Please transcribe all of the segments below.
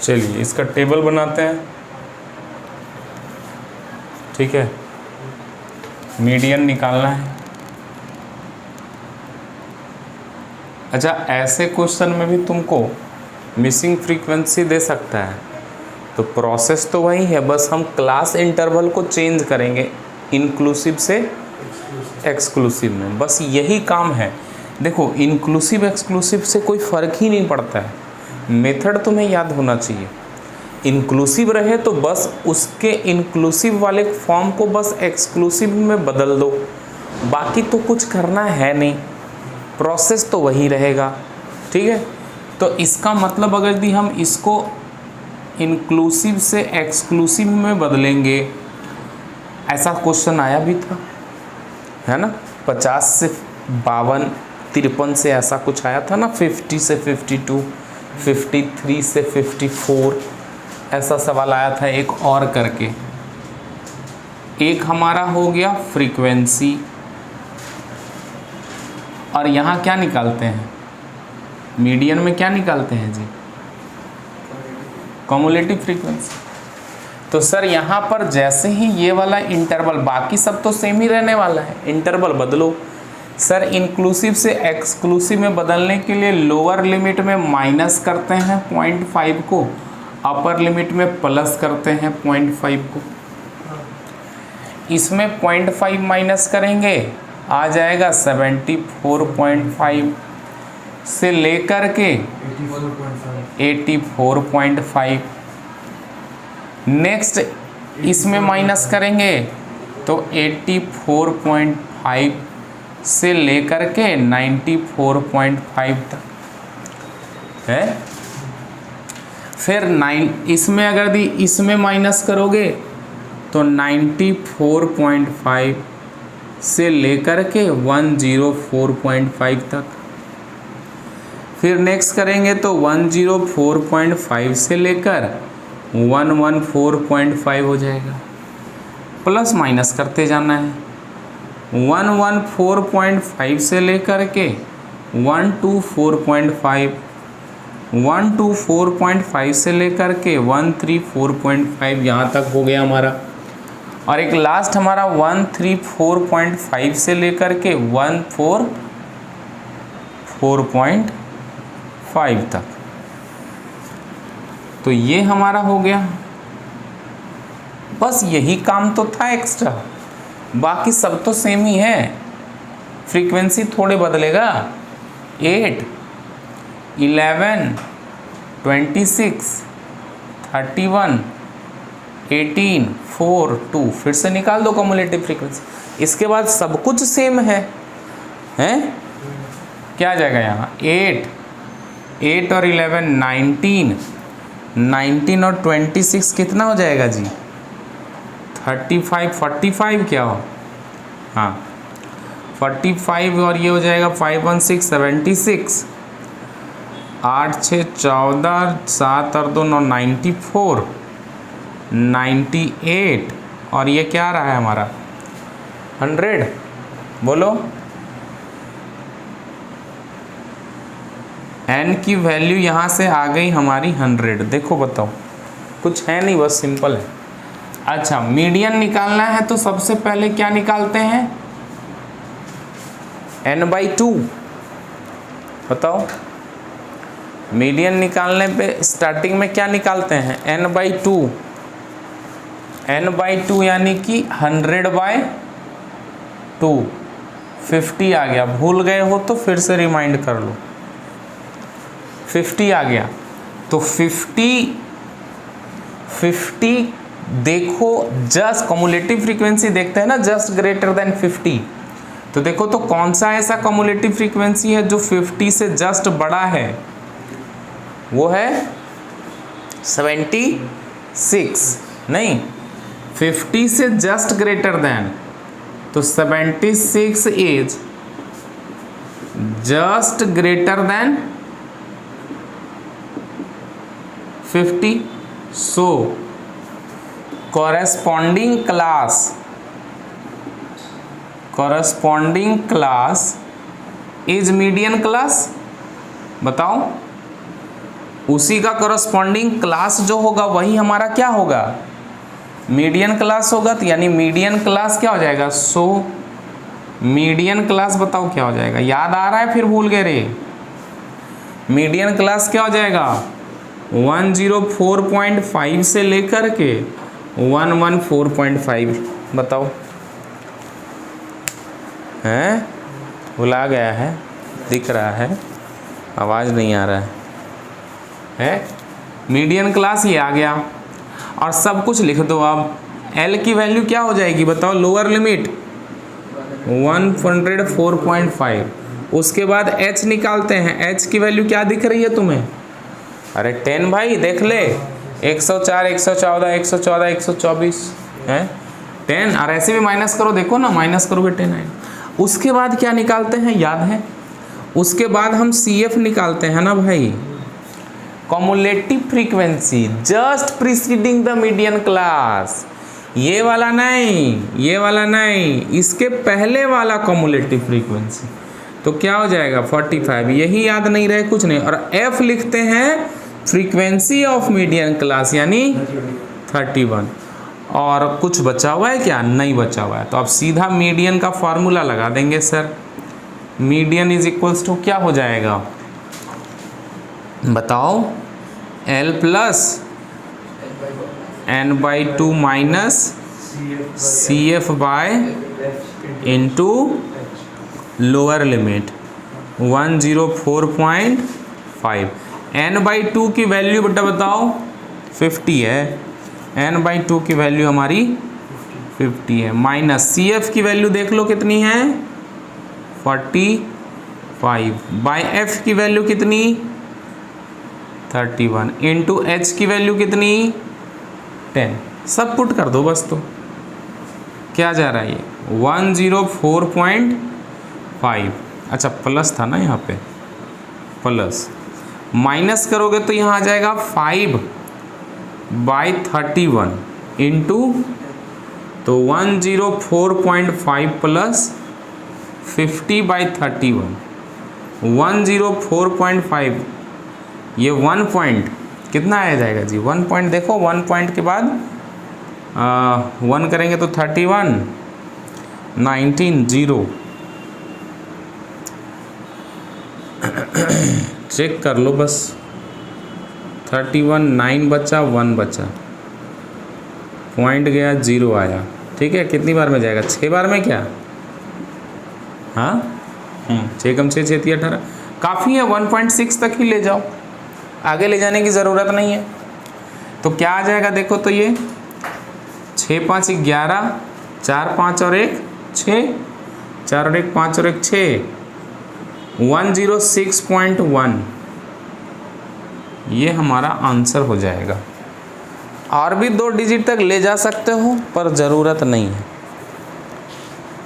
चलिए इसका टेबल बनाते हैं, ठीक है। मीडियन निकालना है। अच्छा, ऐसे क्वेश्चन में भी तुमको मिसिंग फ्रीक्वेंसी दे सकता है, तो प्रोसेस तो वही है, बस हम क्लास इंटरवल को चेंज करेंगे इंक्लूसिव से एक्सक्लूसिव में, बस यही काम है। देखो इंक्लूसिव एक्सक्लूसिव से कोई फ़र्क ही नहीं पड़ता है, मेथड तुम्हें याद होना चाहिए। इंक्लूसिव रहे तो बस उसके इंक्लूसिव वाले फॉर्म को बस एक्सक्लूसिव में बदल दो, बाकी तो कुछ करना है नहीं, प्रोसेस तो वही रहेगा, ठीक है। तो इसका मतलब अगर यदि हम इसको इंक्लूसिव से एक्सक्लूसिव में बदलेंगे, ऐसा क्वेश्चन आया भी था, है ना, 50 से 52, 53 से ऐसा कुछ आया था ना, 50 से 52, 53 से 54, ऐसा सवाल आया था एक और करके। एक हमारा हो गया फ्रीक्वेंसी, और यहाँ क्या निकालते हैं, मीडियन में क्या निकालते हैं जी, कम्युलेटिव फ्रीक्वेंसी। तो सर यहाँ पर जैसे ही ये वाला इंटरवल, बाकी सब तो सेम ही रहने वाला है, इंटरवल बदलो। सर इंक्लूसिव से एक्सक्लूसिव में बदलने के लिए लोअर लिमिट में माइनस करते हैं 0.5 को, अपर लिमिट में प्लस करते हैं 0.5 को। इसमें 0.5 माइनस करेंगे, आ जाएगा 74.5 से लेकर के 84.5। नेक्स्ट इसमें माइनस करेंगे तो 84.5 से लेकर के 94.5 तक है। फिर इसमें अगर इसमें माइनस करोगे तो 94.5 से लेकर के 104.5 तक। फिर नेक्स्ट करेंगे तो 104.5 से लेकर 114.5 हो जाएगा, प्लस माइनस करते जाना है। 114.5 से लेकर के 124.5, 124.5 से लेकर के 134.5, यहाँ तक हो गया हमारा। और एक लास्ट हमारा 134.5 से लेकर के 144.5 तक। तो ये हमारा हो गया, बस यही काम तो था एक्स्ट्रा, बाकी सब तो सेम ही है। फ्रीक्वेंसी थोड़े बदलेगा, 8, 11, 26, 31, 18, 4, 2, फिर से निकाल दो कम्युलेटिव फ्रीक्वेंसी। इसके बाद सब कुछ सेम है, हैं? क्या आ जाएगा यहाँ, 8 और 11, 19 और 26 कितना हो जाएगा जी, 35, 45 क्या हो, हाँ 45, और ये हो जाएगा 5 1 6 76, 8 6 14, 7 और 2 9 94, 98, और ये क्या आ रहा है हमारा 100। बोलो n की वैल्यू यहाँ से आ गई हमारी 100। देखो बताओ, कुछ है नहीं, बस सिंपल है। अच्छा, मीडियन निकालना है तो सबसे पहले क्या निकालते हैं, n/2। बताओ, मीडियन निकालने पे स्टार्टिंग में क्या निकालते हैं, n/2। n/2 यानी कि 100/2, 50 आ गया। भूल गए हो तो फिर से रिमाइंड कर लो, 50 आ गया। तो 50 देखो, जस्ट कम्युलेटिव फ्रीक्वेंसी देखते हैं ना, जस्ट ग्रेटर देन 50। तो देखो तो कौन सा ऐसा कम्युलेटिव फ्रीक्वेंसी है जो 50 से जस्ट बड़ा है, वो है 76, नहीं 50 से जस्ट ग्रेटर देन, तो 76 is just greater than 50। So corresponding class is median class। बताओ, उसी का करस्पॉन्डिंग क्लास जो होगा वही हमारा क्या होगा, मीडियन क्लास होगा। तो यानी मीडियन क्लास क्या हो जाएगा, सो मीडियन क्लास बताओ क्या हो जाएगा, याद आ रहा है फिर भूल गए रे। मीडियन क्लास क्या हो जाएगा, 104.5 से लेकर के 114.5 बताओ, हैं भुला गया है, दिख रहा है, आवाज़ नहीं आ रहा है। मीडियन क्लास ये आ गया और सब कुछ लिख दो। अब एल की वैल्यू क्या हो जाएगी बताओ, लोअर लिमिट 104.5, उसके बाद एच निकालते हैं। एच की वैल्यू क्या दिख रही है तुम्हें, अरे 10 भाई देख ले, 104 114 114 124 है 10, और ऐसे भी माइनस करो, देखो ना माइनस करोगे 10 आएगा। उसके बाद क्या निकालते हैं याद है, उसके बाद हम CF निकालते हैं ना भाई, cumulative frequency just preceding the median class. ये वाला नहीं, ये वाला नहीं, इसके पहले वाला कॉमुलेटिव फ्रीक्वेंसी। तो क्या हो जाएगा 45, यही याद नहीं रहे कुछ नहीं। और F लिखते हैं फ्रीक्वेंसी ऑफ मीडियन क्लास यानी 31। और कुछ बचा हुआ है क्या, नहीं बचा हुआ है। तो अब सीधा मीडियन का फॉर्मूला लगा देंगे sir, median is equals to क्या हो जाएगा बताओ, L plus n/2 minus CF by into lower limit 104.5। n/2 की वैल्यू बेटा बताओ 50 है, n/2 की वैल्यू हमारी 50 है, माइनस CF की वैल्यू देख लो कितनी है 45, बाय F की वैल्यू कितनी 31, इंटू H की वैल्यू कितनी 10। सब पुट कर दो बस। तो क्या जा रहा है ये 104.5, अच्छा प्लस था ना यहाँ पे, प्लस माइनस करोगे तो यहाँ आ जाएगा 5/31 इंटू, तो 104.5 प्लस 50/31, 104.5, ये 1 पॉइंट कितना आ जाएगा जी, 1 पॉइंट देखो, 1 पॉइंट के बाद 1 करेंगे तो 31, 19 0 चेक कर लो बस, 31 9 बचा 1 बचा, पॉइंट गया 0 आया। ठीक है, कितनी बार में जाएगा, 6 बार में क्या, हाँ 6 कम 6 6 18 काफ़ी है, 1.6 तक ही ले जाओ, आगे ले जाने की ज़रूरत नहीं है। तो क्या आ जाएगा देखो, तो ये 6 5 11, 4 5 और 1 6, 4 और 1 5 और 1 6, 106.1 ये हमारा आंसर हो जाएगा। और भी 2 डिजिट तक ले जा सकते हो पर ज़रूरत नहीं है।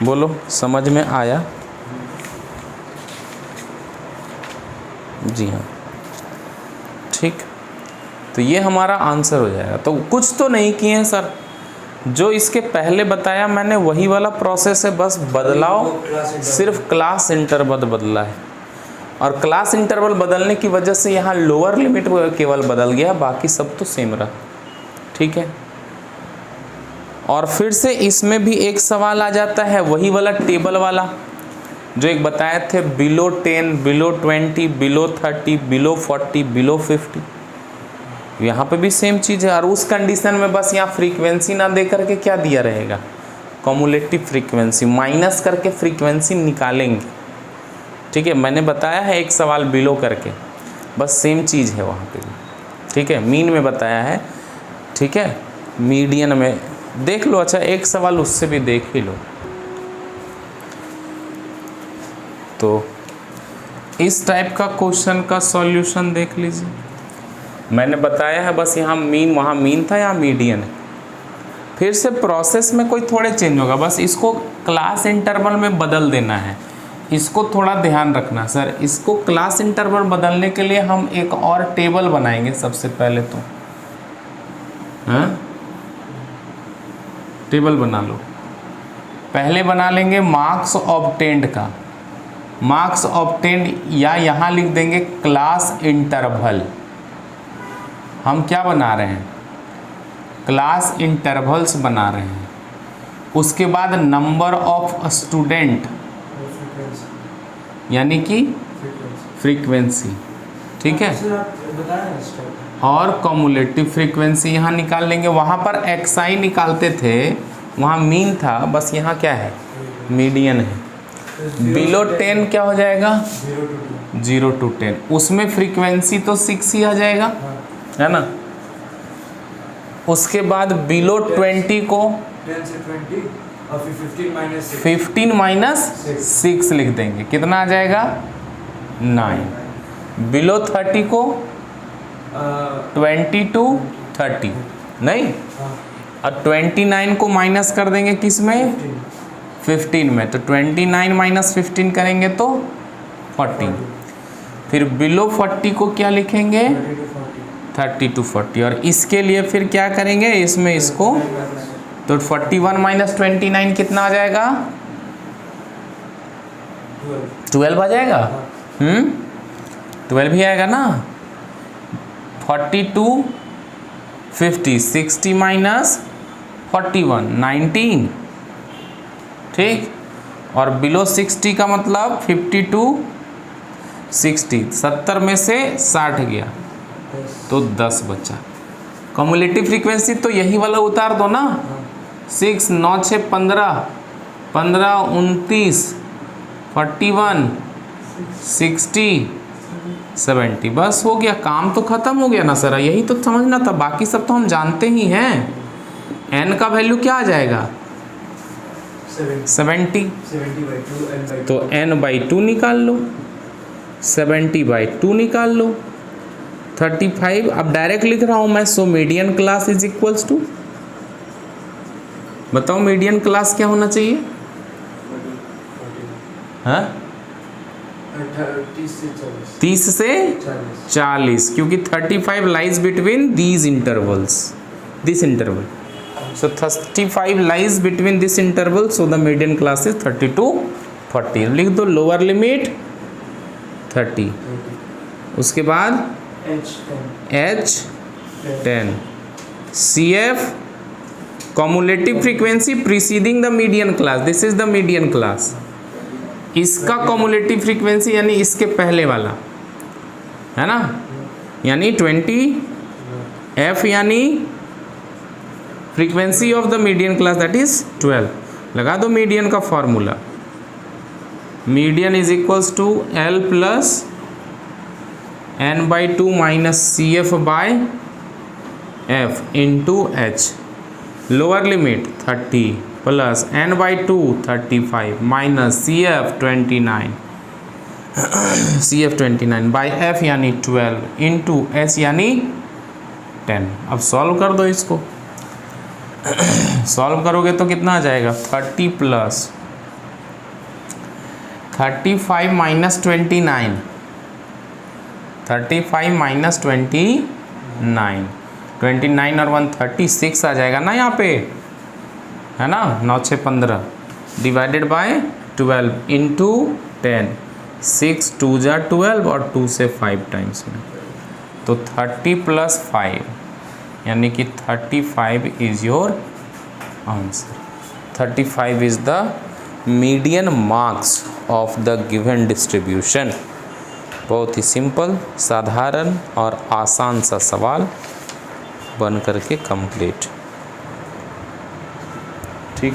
बोलो समझ में आया? जी हाँ, ठीक। तो ये हमारा आंसर हो जाएगा। तो कुछ तो नहीं किए हैं सर, जो इसके पहले बताया मैंने वही वाला प्रोसेस है, बस बदलाव सिर्फ क्लास इंटरवल बदला है। और क्लास इंटरवल बदलने की वजह से यहाँ लोअर लिमिट केवल बदल गया, बाकी सब तो सेम रहा। ठीक है, और फिर से इसमें भी एक सवाल आ जाता है, वही वाला टेबल वाला जो एक बताए थे, below 10, below 20, below 30, below 40, below 50। यहाँ पे भी सेम चीज़ है। और उस कंडीशन में बस यहाँ फ्रीक्वेंसी ना दे करके क्या दिया रहेगा, कॉमुलेटिव फ्रीक्वेंसी, माइनस करके फ्रीक्वेंसी निकालेंगे। ठीक है, मैंने बताया है एक सवाल बिलो करके, बस सेम चीज़ है वहाँ पे भी। ठीक है, मीन में बताया है, ठीक है, मीडियन में देख लो। अच्छा, एक सवाल उससे भी देख ही लो। तो इस टाइप का क्वेश्चन का सॉल्यूशन देख लीजिए। मैंने बताया है बस यहाँ मीन, वहाँ मीन था, यहाँ मीडियन है। फिर से प्रोसेस में कोई थोड़े चेंज होगा, बस इसको क्लास इंटरवल में बदल देना है, इसको थोड़ा ध्यान रखना सर। इसको क्लास इंटरवल बदलने के लिए हम एक और टेबल बनाएंगे सबसे पहले। तो हाँ, टेबल बना लो। पहले बना लेंगे मार्क्स ऑब्टेंड का, मार्क्स ऑब्टेंड, या यहाँ लिख देंगे क्लास इंटरवल। हम क्या बना रहे हैं, क्लास इंटरवल्स बना रहे हैं। उसके बाद नंबर ऑफ स्टूडेंट यानी कि फ्रीक्वेंसी, ठीक है, और कॉमुलेटिव फ्रीक्वेंसी यहाँ निकाल लेंगे। वहाँ पर एक्सआई निकालते थे, वहाँ मीन था, बस यहाँ क्या है, मीडियन है। बिलो 10 क्या हो जाएगा, 0 to 10, उसमें फ्रीक्वेंसी तो 6 ही आ जाएगा, है ना। उसके बाद बिलो 20 को 10 से 20 और फिर 15 माइनस 6 लिख देंगे, कितना आ जाएगा, 9। बिलो 30 को 20 to 30 नहीं, और 29 को माइनस कर देंगे किस में, 15 में, तो 29 माइनस 15 करेंगे तो 40। फिर बिलो 40 को क्या लिखेंगे, 30 to 40, और इसके लिए फिर क्या करेंगे, इसमें इसको, तो 41 माइनस 29 कितना आ जाएगा, 12 आ जाएगा। 12 ही आएगा ना। 40 to 50, 60 माइनस 41, 19, ठीक। और बिलो 60 का मतलब 50 to 60, 70 में से 60 गया तो 10 बचा। कम्युलेटिव फ्रीक्वेंसी तो यही वाला उतार दो ना, 6 9 6 15, 15 29, 41, 60, 70, बस हो गया, काम तो खत्म हो गया ना सर। यही तो समझना था, बाकी सब तो हम जानते ही हैं। n का वैल्यू क्या आ जाएगा, 70, तो n/2 निकाल लो, 70/2 निकाल लो, 35। अब डायरेक्ट लिख रहा हूं मैं, so median class is equals to, बताओ मीडियन क्लास क्या होना चाहिए, हाँ 30 से 40, क्योंकि 35 lies between these intervals, this interval, so 35 lies between this interval, so the median class is 30 to 40। लिख दो लोअर लिमिट 30, उसके बाद H 10, CF cumulative frequency preceding the median class, this is the median class. इसका cumulative frequency यानी इसके पहले वाला है ना, यानी 20, F यानी frequency of the median class that is 12। लगा दो मीडियन का formula, median is equals to L plus n/2 minus CF/F into H। Lower limit 30 plus n/2 35 minus CF29 by F यानी 12 इंटू H यानी 10। अब solve कर दो इसको, solve करोगे तो कितना आ जाएगा, 30 प्लस 35 माइनस 29, 35 माइनस 29, 29 और 1 36 आ जाएगा ना यहाँ पे, है ना। 9 6 15 डिवाइडेड बाय 12 इंटू 10, 6 2 जा 12 और 2 से 5 टाइम्स में, तो 30 प्लस 5 यानी कि 35 is your answer. 35 is the median marks of the given distribution. बहुत ही सिंपल, साधारण और आसान सा सवाल बन करके कंप्लीट, ठीक।